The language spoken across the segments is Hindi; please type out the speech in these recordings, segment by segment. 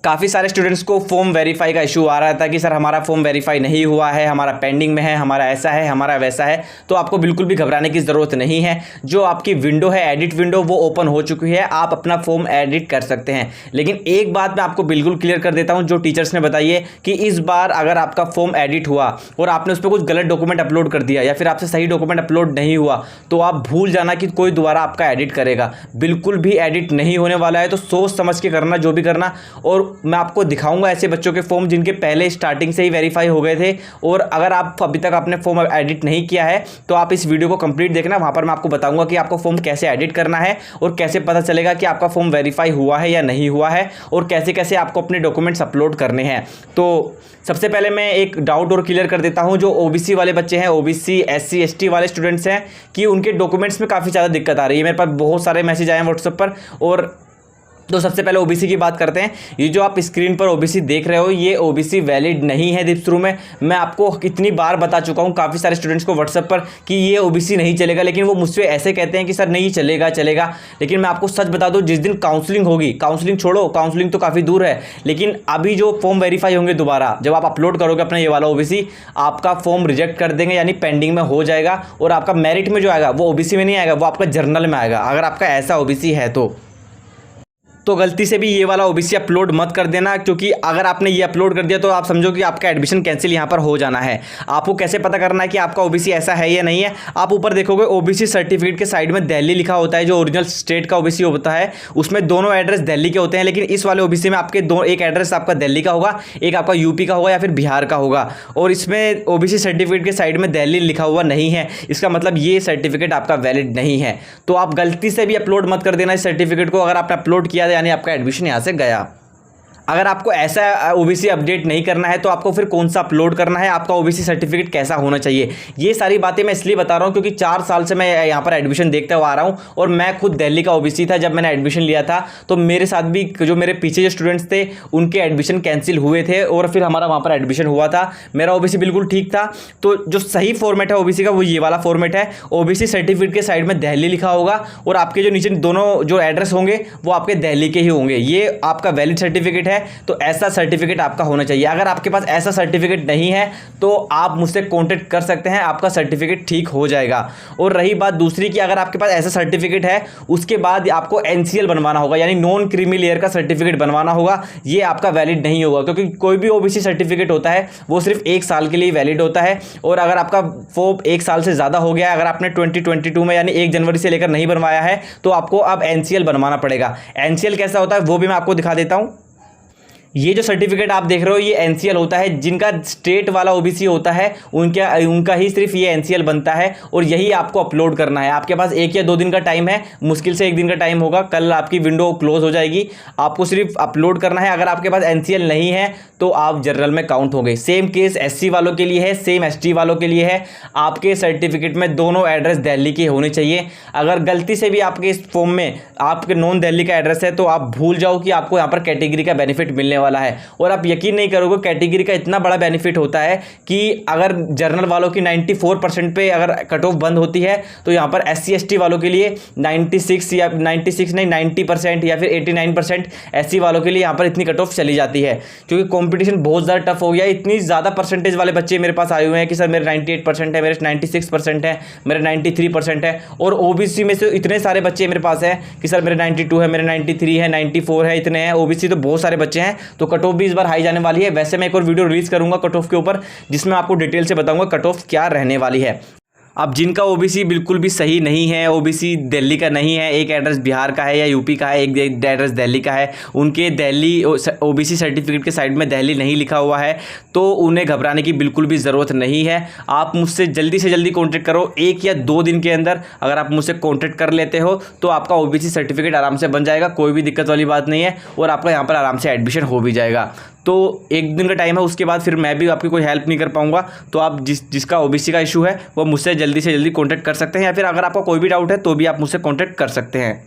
काफ़ी सारे स्टूडेंट्स को फॉर्म वेरीफाई का इशू आ रहा था कि सर हमारा फॉर्म वेरीफाई नहीं हुआ है, हमारा पेंडिंग में है, हमारा ऐसा है, हमारा वैसा है। तो आपको बिल्कुल भी घबराने की ज़रूरत नहीं है। जो आपकी विंडो है, एडिट विंडो, वो ओपन हो चुकी है, आप अपना फॉर्म एडिट कर सकते हैं। लेकिन एक बात मैं आपको बिल्कुल क्लियर कर देता हूं, जो टीचर्स ने बताई है कि इस बार अगर आपका फॉर्म एडिट हुआ और आपने उस पर कुछ गलत डॉक्यूमेंट अपलोड कर दिया या फिर आपसे सही डॉक्यूमेंट अपलोड नहीं हुआ, तो आप भूल जाना कि कोई दोबारा आपका एडिट करेगा। बिल्कुल भी एडिट नहीं होने वाला है। तो सोच समझ के करना जो भी करना। और मैं आपको दिखाऊंगा ऐसे बच्चों के फॉर्म जिनके पहले स्टार्टिंग से ही वेरीफाई हो गए थे। और अगर आप अभी तक आपने फॉर्म एडिट नहीं किया है तो आप इस वीडियो को कंप्लीट देखना। वहां पर मैं आपको बताऊंगा कि आपको फॉर्म कैसे एडिट करना है और कैसे पता चलेगा कि आपका फॉर्म वेरीफाई हुआ है या नहीं हुआ है, और कैसे कैसे आपको अपने डॉक्यूमेंट्स अपलोड करने हैं। तो सबसे पहले मैं एक डाउट और क्लियर कर देता हूं। जो ओबीसी वाले बच्चे हैं, ओबीसी एससी एसटी वाले स्टूडेंट्स हैं, कि उनके डॉक्यूमेंट्स में काफ़ी ज़्यादा दिक्कत आ रही है। मेरे पास बहुत सारे मैसेज आए हैं व्हाट्सएप पर। और तो सबसे पहले ओबीसी की बात करते हैं। ये जो आप स्क्रीन पर ओबीसी देख रहे हो, ये ओबीसी वैलिड नहीं है दीप शुरू में। मैं आपको कितनी बार बता चुका हूँ काफ़ी सारे स्टूडेंट्स को व्हाट्सएप पर कि ये ओबीसी नहीं चलेगा, लेकिन वो मुझसे ऐसे कहते हैं कि सर नहीं चलेगा चलेगा। लेकिन मैं आपको सच बता दूँ, जिस दिन काउंसलिंग होगी, काउंसलिंग छोड़ो, काउंसलिंग तो काफ़ी दूर है, लेकिन अभी जो फॉर्म वेरीफाई होंगे दोबारा, जब आप अपलोड करोगे अपना ये वाला ओबीसी, आपका फॉर्म रिजेक्ट कर देंगे, यानी पेंडिंग में हो जाएगा। और आपका मेरिट में जो आएगा वो ओबीसी में नहीं आएगा, वो आपका जर्नल में आएगा, अगर आपका ऐसा ओबीसी है तो गलती से भी ये वाला ओबीसी अपलोड मत कर देना। क्योंकि अगर आपने ये अपलोड कर दिया तो आप समझो कि आपका एडमिशन कैंसिल यहाँ पर हो जाना है। आपको कैसे पता करना है कि आपका ओबीसी ऐसा है या नहीं है? आप ऊपर देखोगे ओबीसी सर्टिफिकेट के साइड में दिल्ली लिखा होता है। जो ओरिजिनल स्टेट का ओबीसी होता है उसमें दोनों एड्रेस दिल्ली के होते हैं, लेकिन इस वाले ओबीसी में आपके एक एड्रेस आपका दिल्ली का होगा, एक आपका यूपी का होगा या फिर बिहार का होगा। और इसमें ओबीसी सर्टिफिकेट के साइड में दिल्ली लिखा हुआ नहीं है। इसका मतलब ये सर्टिफिकेट आपका वैलिड नहीं है। तो आप गलती से भी अपलोड मत कर देना इस सर्टिफिकेट को। अगर आपने अपलोड किया यानी आपका एडमिशन यहाँ से गया। अगर आपको ऐसा ओबीसी अपडेट नहीं करना है तो आपको फिर कौन सा अपलोड करना है, आपका ओबीसी सर्टिफिकेट कैसा होना चाहिए, ये सारी बातें मैं इसलिए बता रहा हूँ क्योंकि 4 साल से मैं यहाँ पर एडमिशन देखता हुआ आ रहा हूँ। और मैं खुद दिल्ली का ओबीसी था। जब मैंने एडमिशन लिया था तो मेरे साथ भी जो मेरे पीछे जो स्टूडेंट्स थे उनके एडमिशन कैंसिल हुए थे और फिर हमारा वहाँ पर एडमिशन हुआ था। मेरा ओबीसी बिल्कुल ठीक था। तो जो सही फॉर्मेट है ओबीसी का वो ये वाला फॉर्मेट है। ओबीसी सर्टिफिकेट के साइड में दिल्ली लिखा होगा और आपके जो नीचे दोनों जो एड्रेस होंगे वो आपके दिल्ली के ही होंगे। ये आपका वैलिड सर्टिफिकेट है। तो ऐसा सर्टिफिकेट आपका होना चाहिए। अगर आपके पास ऐसा सर्टिफिकेट नहीं है तो आप मुझसे कांटेक्ट कर सकते हैं, आपका सर्टिफिकेट ठीक हो जाएगा। और रही बात दूसरी कि अगर आपके पास ऐसा सर्टिफिकेट है उसके बाद आपको एनसीएल बनवाना होगा, यानी नॉन क्रीमी लेयर का सर्टिफिकेट बनवाना होगा। ये आपका वैलिड नहीं होगा क्योंकि कोई भी ओबीसी सर्टिफिकेट होता है वो सिर्फ 1 साल के लिए वैलिड होता है। और अगर आपका फॉर्म 1 साल से ज़्यादा हो गया है, अगर आपने 2022 में यानी 1 जनवरी से लेकर नहीं बनवाया है तो आपको अब एनसीएल बनवाना पड़ेगा। एनसीएल कैसा होता है वो भी मैं आपको दिखा देता हूँ। ये जो सर्टिफिकेट आप देख रहे हो ये एनसीएल होता है। जिनका स्टेट वाला ओबीसी होता है उनका ही सिर्फ ये एनसीएल बनता है और यही आपको अपलोड करना है। आपके पास 1 या 2 दिन का टाइम है, मुश्किल से 1 दिन का टाइम होगा। कल आपकी विंडो क्लोज हो जाएगी, आपको सिर्फ अपलोड करना है। अगर आपके पास एनसीएल नहीं है तो आप जनरल में काउंट हो गए। सेम केस एससी वालों के लिए है, सेम एसटी वालों के लिए है। आपके सर्टिफिकेट में दोनों एड्रेस दिल्ली के होने चाहिए। अगर गलती से भी आपके इस फॉर्म में आपके नॉन दिल्ली का एड्रेस है तो आप भूल जाओ कि आपको यहाँ पर कैटेगरी का बेनिफिट मिलने वाला है। और आप यकीन नहीं करोगे कैटेगरी का इतना बड़ा बेनिफिट होता है कि अगर जनरल वालों की 94% पे अगर कट ऑफ बंद होती है तो यहाँ पर एससी एसटी वालों के लिए 96 या 96 नहीं 90% या फिर 89% एससी वालों के लिए यहाँ पर इतनी कट ऑफ चली जाती है। क्योंकि कंपटीशन बहुत ज़्यादा टफ हो गया। इतनी ज़्यादा परसेंटेज वाले बच्चे मेरे पास आए हुए हैं कि सर मेरे 98% है, मेरे 96% है, मेरे 93% है। और ओबीसी में से इतने सारे बच्चे मेरे पास हैं कि सर मेरे 92 है, मेरे 93 है, 94 है, इतने हैं। ओबीसी तो बहुत सारे बच्चे हैं। तो कट ऑफ भी इस बार हाई जाने वाली है। वैसे मैं एक और वीडियो रिलीज करूंगा कट ऑफ के ऊपर जिसमें आपको डिटेल से बताऊंगा कट ऑफ क्या रहने वाली है। अब जिनका ओबीसी बिल्कुल भी सही नहीं है, ओबीसी दिल्ली का नहीं है, एक एड्रेस बिहार का है या यूपी का है, एक एड्रेस दिल्ली का है, उनके दिल्ली ओबीसी सर्टिफिकेट के साइड में दिल्ली नहीं लिखा हुआ है, तो उन्हें घबराने की बिल्कुल भी ज़रूरत नहीं है। आप मुझसे जल्दी से जल्दी कॉन्टैक्ट करो। 1 या 2 दिन के अंदर अगर आप मुझसे कॉन्टैक्ट कर लेते हो तो आपका ओबीसी सर्टिफिकेट आराम से बन जाएगा। कोई भी दिक्कत वाली बात नहीं है और आपका यहाँ पर आराम से एडमिशन हो भी जाएगा। तो 1 दिन का टाइम है, उसके बाद फिर मैं भी आपकी कोई हेल्प नहीं कर पाऊंगा। तो आप जिसका ओबीसी का इशू है वो मुझसे जल्दी से जल्दी कॉन्टैक्ट कर सकते हैं, या फिर अगर आपका कोई भी डाउट है तो भी आप मुझसे कॉन्टैक्ट कर सकते हैं।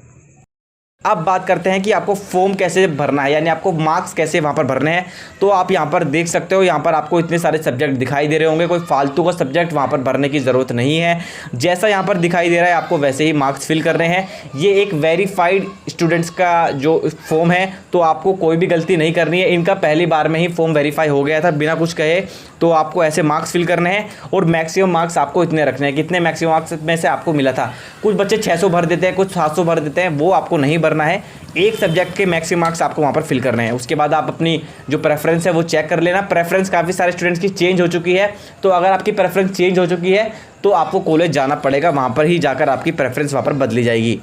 अब बात करते हैं कि आपको फॉर्म कैसे भरना है, यानी आपको मार्क्स कैसे वहाँ पर भरने हैं। तो आप यहाँ पर देख सकते हो, यहाँ पर आपको इतने सारे सब्जेक्ट दिखाई दे रहे होंगे, कोई फालतू का सब्जेक्ट वहाँ पर भरने की ज़रूरत नहीं है। जैसा यहाँ पर दिखाई दे रहा है आपको वैसे ही मार्क्स फिल करने हैं। ये एक वेरीफाइड स्टूडेंट्स का जो फॉर्म है, तो आपको कोई भी गलती नहीं करनी है। इनका पहली बार में ही फॉर्म वेरीफाई हो गया था बिना कुछ कहे, तो आपको ऐसे मार्क्स फिल करने हैं और मैक्सिमम मार्क्स आपको इतने रखने हैं। कितने मैक्सिमम मार्क्स में से आपको मिला था, कुछ बच्चे 600 भर देते हैं, कुछ 700 भर देते हैं, वो आपको नहीं भरना है। एक सब्जेक्ट के मैक्सिमम मार्क्स आपको वहाँ पर फिल करने हैं। उसके बाद आप अपनी जो प्रेफरेंस है वो चेक कर लेना। प्रेफरेंस काफ़ी सारे स्टूडेंट्स की चेंज हो चुकी है, तो अगर आपकी प्रेफरेंस चेंज हो चुकी है तो आपको कॉलेज जाना पड़ेगा, वहाँ पर ही जाकर आपकी प्रेफरेंस वहाँ पर बदली जाएगी।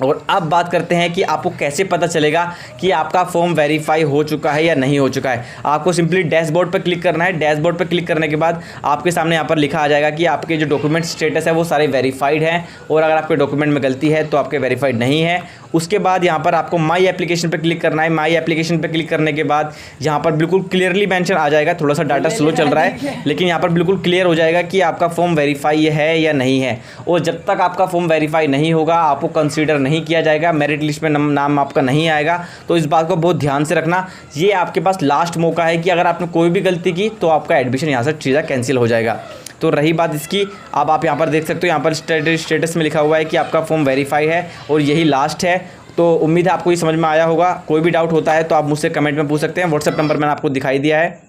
और अब बात करते हैं कि आपको कैसे पता चलेगा कि आपका फॉर्म वेरीफाई हो चुका है या नहीं हो चुका है। आपको सिंपली डैशबोर्ड पर क्लिक करना है। डैशबोर्ड पर क्लिक करने के बाद आपके सामने यहाँ पर लिखा आ जाएगा कि आपके जो डॉक्यूमेंट स्टेटस है वो सारे वेरीफाइड हैं, और अगर आपके डॉक्यूमेंट में गलती है तो आपके वेरीफाइड नहीं है। उसके बाद यहाँ पर आपको माई एप्लीकेशन पर क्लिक करना है। माई एप्लीकेशन पर क्लिक करने के बाद यहाँ पर बिल्कुल क्लियरली मेंशन आ जाएगा, थोड़ा सा डाटा स्लो चल रहा है लेकिन यहाँ पर बिल्कुल क्लियर हो जाएगा कि आपका फॉर्म वेरीफाई है या नहीं है। और जब तक आपका फॉर्म वेरीफाई नहीं होगा आपको कंसीडर नहीं किया जाएगा, मेरिट लिस्ट में नाम आपका नहीं आएगा। तो इस बात को बहुत ध्यान से रखना। ये आपके पास लास्ट मौका है कि अगर आपने कोई भी गलती की तो आपका एडमिशन यहाँ से सीधा कैंसिल हो जाएगा। तो रही बात इसकी, अब आप यहाँ पर देख सकते हो, यहाँ पर स्टेटस में लिखा हुआ है कि आपका फॉर्म वेरीफाई है और यही लास्ट है। तो उम्मीद है आपको ये समझ में आया होगा। कोई भी डाउट होता है तो आप मुझसे कमेंट में पूछ सकते हैं। व्हाट्सएप नंबर मैंने आपको दिखाई दिया है।